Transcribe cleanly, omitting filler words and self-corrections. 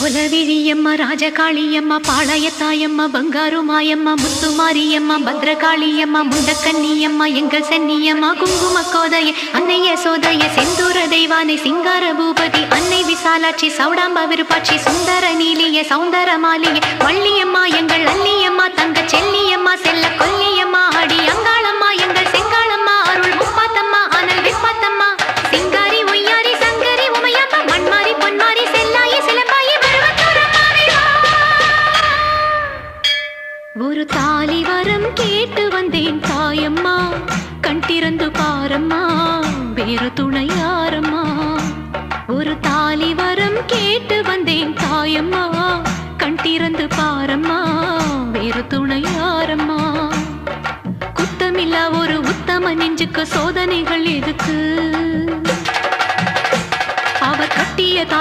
கோலவிழியம்மா ராஜகாளியம்மா பாளையத்தாயம்மா பங்காரு மாயம்மா முத்துமாரியம்மா பத்ரகாளியம்மா முண்டக்கன்னியம்மா எங்கள் சென்னியம்மா குங்கும கோதைய அன்னைய சோதைய செந்தூர தெய்வானை சிங்கார பூபதி அன்னை விசாலாட்சி சௌடாம்பா விருப்பாட்சி சுந்தர நீலிய சௌந்தர மாலிய வள்ளியம்மா எங்கள் அல்லியம்மா தங்க செல்லியம்மா செல்ல கொல்லியம்மா அடி அங்காளம்மா எங்கள் செங்காளம்மா அருள் முப்பாத்தம்மா அனல் விப்பாத்தம்மா சிங்காரி ஒய்யாரி சங்கரி உமையப்பா மண்மாரி பொன்மாரி செல்லாயி சிலம்பாயி ஒரு தாலி வரம் கேட்டு வந்தேன் தாயம்மா கண் திறந்து பாரம்மா வேறு துணையாரம்மா ஒரு தாலி வரம் கேட்டு வந்தேன் தாயம்மா கண் திறந்து பாரம்மா வேறு துணையாரம்மா குத்தமில்லா ஒரு உத்தம நெஞ்சுக்கு சோதனைகள் எதுக்கு